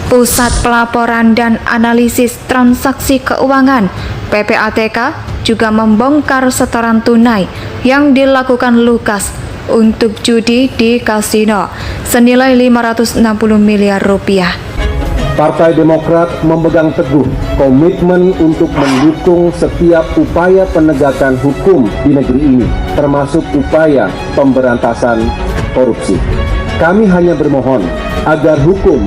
Pusat Pelaporan dan Analisis Transaksi Keuangan (PPATK) juga membongkar setoran tunai yang dilakukan Lukas untuk judi di kasino senilai 560 miliar rupiah. Partai Demokrat memegang teguh komitmen untuk mendukung setiap upaya penegakan hukum di negeri ini, termasuk upaya pemberantasan korupsi. Kami hanya bermohon agar hukum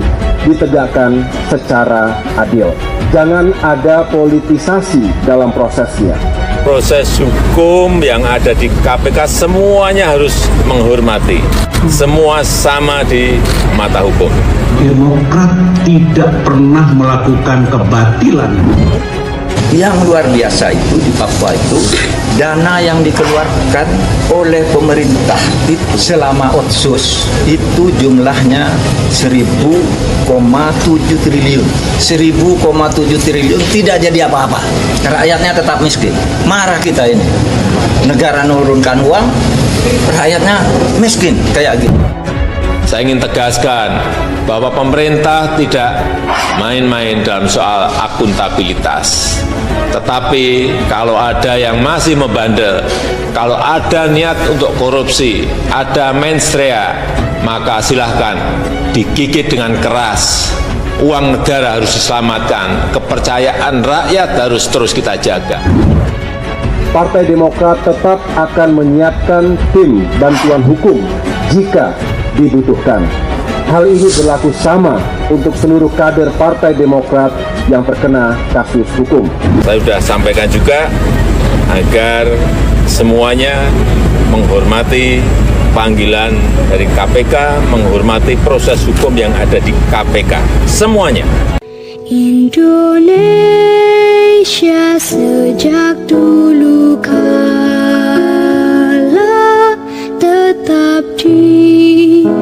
ditegakkan secara adil. Jangan ada politisasi dalam prosesnya. Proses hukum yang ada di KPK semuanya harus menghormati. Semua sama di mata hukum. Demokrat tidak pernah melakukan kebatilan. Yang luar biasa itu di Papua itu, dana yang dikeluarkan oleh pemerintah selama otsus itu jumlahnya 1.000,7 triliun. 1.000,7 triliun tidak jadi apa-apa. Rakyatnya tetap miskin. Marah kita ini. Negara nurunkan uang, rakyatnya miskin kayak gitu. Saya ingin tegaskan bahwa pemerintah tidak main-main dalam soal akuntabilitas. Tetapi kalau ada yang masih membandel, kalau ada niat untuk korupsi, ada mensrea, maka silahkan digigit dengan keras. Uang negara harus diselamatkan, kepercayaan rakyat harus terus kita jaga. Partai Demokrat tetap akan menyiapkan tim bantuan hukum jika dibutuhkan. Hal ini berlaku sama untuk seluruh kader Partai Demokrat yang terkena kasus hukum. Saya sudah sampaikan juga agar semuanya menghormati panggilan dari KPK, menghormati proses hukum yang ada di KPK. Semuanya. Indonesia sejak dulu kala tetap dipuja-puja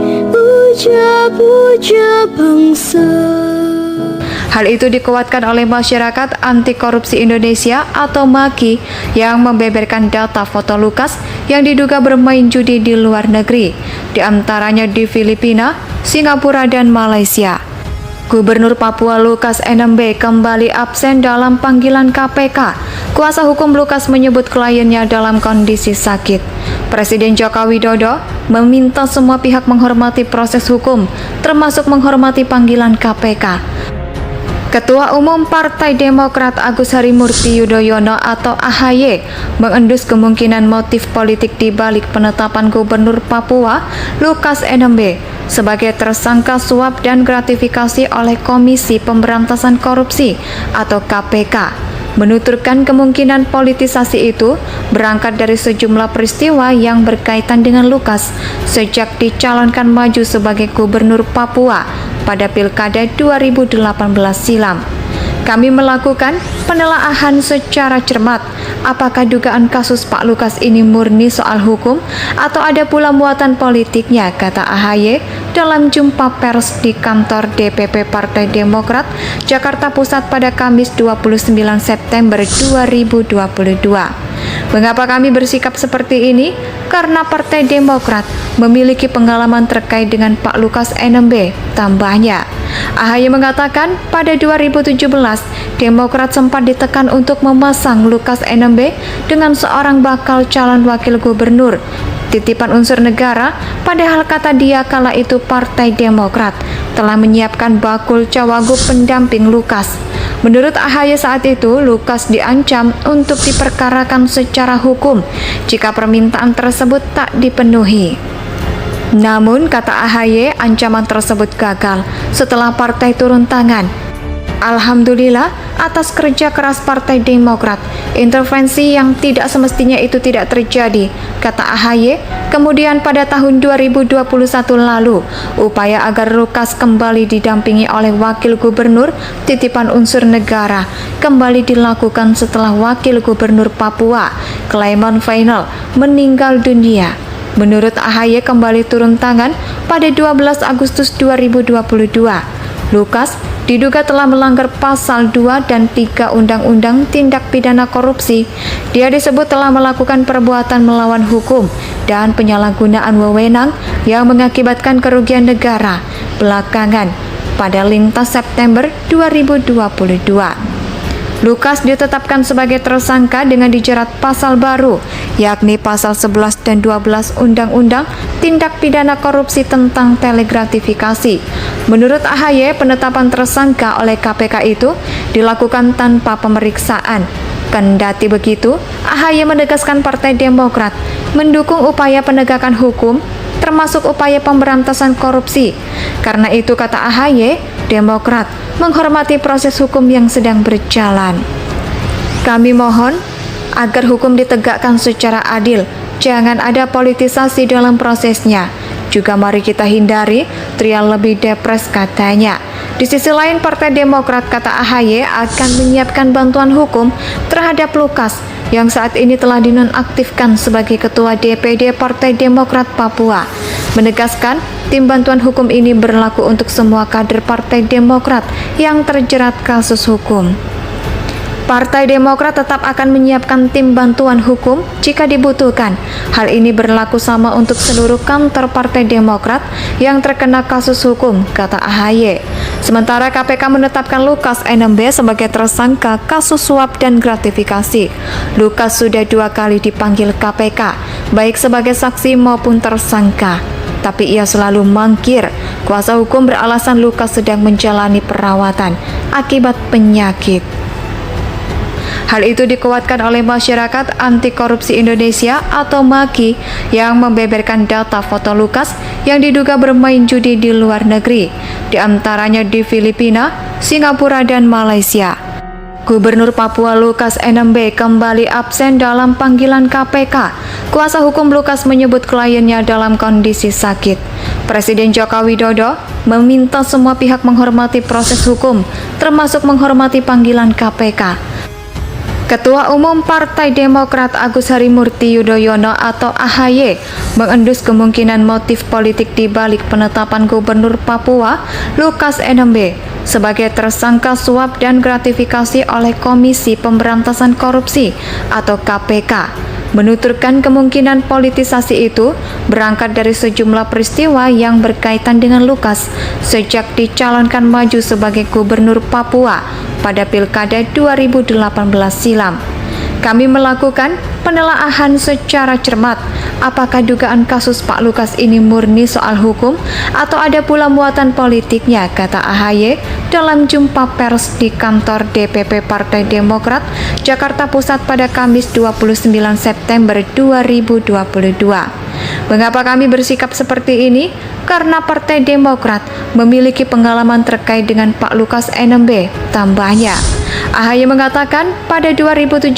bangsa. Hal itu dikuatkan oleh Masyarakat Anti Korupsi Indonesia atau MAKI yang membeberkan data foto Lukas yang diduga bermain judi di luar negeri, di antaranya di Filipina, Singapura, dan Malaysia. Gubernur Papua Lukas NMB kembali absen dalam panggilan KPK. Kuasa hukum Lukas menyebut kliennya dalam kondisi sakit. Presiden Joko Widodo meminta semua pihak menghormati proses hukum, termasuk menghormati panggilan KPK. Ketua Umum Partai Demokrat Agus Harimurti Yudhoyono atau AHY mengendus kemungkinan motif politik di balik penetapan Gubernur Papua Lukas NMB sebagai tersangka suap dan gratifikasi oleh Komisi Pemberantasan Korupsi atau KPK. Menuturkan kemungkinan politisasi itu berangkat dari sejumlah peristiwa yang berkaitan dengan Lukas sejak dicalonkan maju sebagai Gubernur Papua pada Pilkada 2018 silam. Kami melakukan penelaahan secara cermat apakah dugaan kasus Pak Lukas ini murni soal hukum atau ada pula muatan politiknya, kata AHY dalam jumpa pers di kantor DPP Partai Demokrat Jakarta Pusat pada Kamis 29 September 2022. Mengapa kami bersikap seperti ini? Karena Partai Demokrat memiliki pengalaman terkait dengan Pak Lukas NMB, tambahnya. AHY mengatakan pada 2017 Demokrat sempat ditekan untuk memasang Lukas NMB dengan seorang bakal calon wakil gubernur. Titipan unsur negara, padahal kata dia kala itu Partai Demokrat telah menyiapkan bakul cawagup pendamping Lukas. Menurut AHY saat itu, Lukas diancam untuk diperkarakan secara hukum jika permintaan tersebut tak dipenuhi. Namun, kata AHY, ancaman tersebut gagal setelah partai turun tangan. Alhamdulillah, atas kerja keras Partai Demokrat, intervensi yang tidak semestinya itu tidak terjadi, kata AHY. Kemudian pada tahun 2021 lalu, upaya agar Lukas kembali didampingi oleh wakil gubernur titipan unsur negara kembali dilakukan setelah wakil gubernur Papua, Clement Final, meninggal dunia. Menurut AHY kembali turun tangan pada 12 Agustus 2022. Lukas diduga telah melanggar pasal 2 dan 3 Undang-Undang Tindak Pidana Korupsi. Dia disebut telah melakukan perbuatan melawan hukum dan penyalahgunaan wewenang yang mengakibatkan kerugian negara. Belakangan, pada lintas September 2022. Lukas ditetapkan sebagai tersangka dengan dijerat pasal baru, yakni pasal 11 dan 12 Undang-Undang Tindak Pidana Korupsi tentang telegratifikasi. Menurut AHY, penetapan tersangka oleh KPK itu dilakukan tanpa pemeriksaan. Kendati begitu, AHY menegaskan Partai Demokrat mendukung upaya penegakan hukum, termasuk upaya pemberantasan korupsi. Karena itu, kata AHY, Demokrat menghormati proses hukum yang sedang berjalan. Kami mohon agar hukum ditegakkan secara adil, jangan ada politisasi dalam prosesnya. Juga mari kita hindari trial lebih depres, katanya. Di sisi lain, Partai Demokrat, kata AHY, akan menyiapkan bantuan hukum terhadap Lukas yang saat ini telah dinonaktifkan sebagai Ketua DPD Partai Demokrat Papua. Menegaskan, tim bantuan hukum ini berlaku untuk semua kader Partai Demokrat yang terjerat kasus hukum. Partai Demokrat tetap akan menyiapkan tim bantuan hukum jika dibutuhkan. Hal ini berlaku sama untuk seluruh kantor Partai Demokrat yang terkena kasus hukum, kata AHY. Sementara KPK menetapkan Lukas NMB sebagai tersangka kasus suap dan gratifikasi. Lukas sudah 2 kali dipanggil KPK, baik sebagai saksi maupun tersangka. Tapi ia selalu mangkir. Kuasa hukum beralasan Lukas sedang menjalani perawatan akibat penyakit. Hal itu dikuatkan oleh Masyarakat Anti Korupsi Indonesia atau MAKI yang membeberkan data foto Lukas yang diduga bermain judi di luar negeri, di antaranya di Filipina, Singapura, dan Malaysia. Gubernur Papua Lukas NMB kembali absen dalam panggilan KPK. Kuasa hukum Lukas menyebut kliennya dalam kondisi sakit. Presiden Joko Widodo meminta semua pihak menghormati proses hukum, termasuk menghormati panggilan KPK. Ketua Umum Partai Demokrat Agus Harimurti Yudhoyono atau AHY mengendus kemungkinan motif politik di balik penetapan Gubernur Papua Lukas NMB sebagai tersangka suap dan gratifikasi oleh Komisi Pemberantasan Korupsi atau KPK. Menuturkan kemungkinan politisasi itu berangkat dari sejumlah peristiwa yang berkaitan dengan Lukas sejak dicalonkan maju sebagai Gubernur Papua pada Pilkada 2018 silam. Kami melakukan penelaahan secara cermat apakah dugaan kasus Pak Lukas ini murni soal hukum atau ada pula muatan politiknya, kata AHY dalam jumpa pers di kantor DPP Partai Demokrat Jakarta Pusat pada Kamis 29 September 2022. Mengapa kami bersikap seperti ini? Karena Partai Demokrat memiliki pengalaman terkait dengan Pak Lukas NMB, tambahnya. AHY mengatakan pada 2017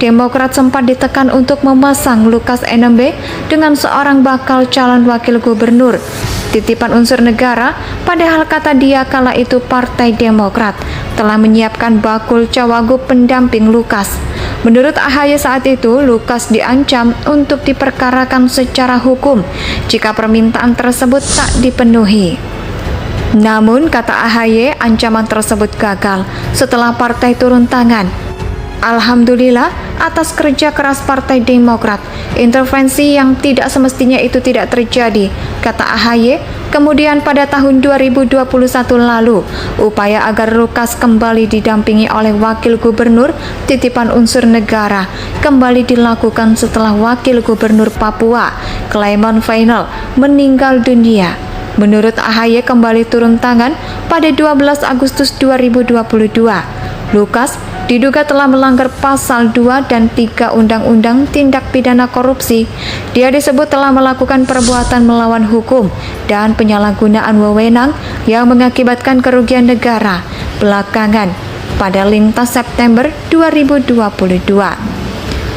Demokrat sempat ditekan untuk memasang Lukas NMB dengan seorang bakal calon wakil gubernur. Titipan unsur negara, padahal kata dia kala itu Partai Demokrat telah menyiapkan bakul cawagup pendamping Lukas. Menurut AHY saat itu, Lukas diancam untuk diperkarakan secara hukum jika permintaan tersebut tak dipenuhi. Namun, kata AHY, ancaman tersebut gagal setelah partai turun tangan. Alhamdulillah atas kerja keras Partai Demokrat, intervensi yang tidak semestinya itu tidak terjadi, kata AHY. Kemudian pada tahun 2021 lalu, upaya agar Lukas kembali didampingi oleh wakil gubernur titipan unsur negara kembali dilakukan setelah wakil gubernur Papua, Clement Final, meninggal dunia. Menurut AHY kembali turun tangan pada 12 Agustus 2022. Lukas diduga telah melanggar pasal 2 dan 3 Undang-Undang Tindak Pidana Korupsi. Dia disebut telah melakukan perbuatan melawan hukum dan penyalahgunaan wewenang yang mengakibatkan kerugian negara belakangan pada lintas September 2022.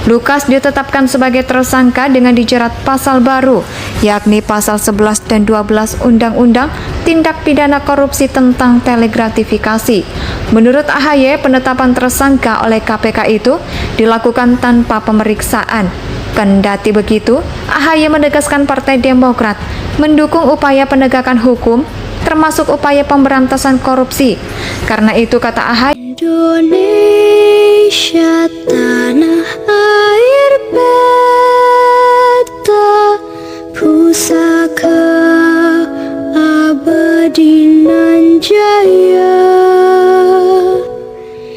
Lukas ditetapkan sebagai tersangka dengan dijerat pasal baru, yakni pasal 11 dan 12 Undang-Undang Tindak Pidana Korupsi tentang telegratifikasi. Menurut AHY, penetapan tersangka oleh KPK itu dilakukan tanpa pemeriksaan. Kendati begitu, AHY menegaskan Partai Demokrat mendukung upaya penegakan hukum, termasuk upaya pemberantasan korupsi. Karena itu, kata AHY, Indonesia tanah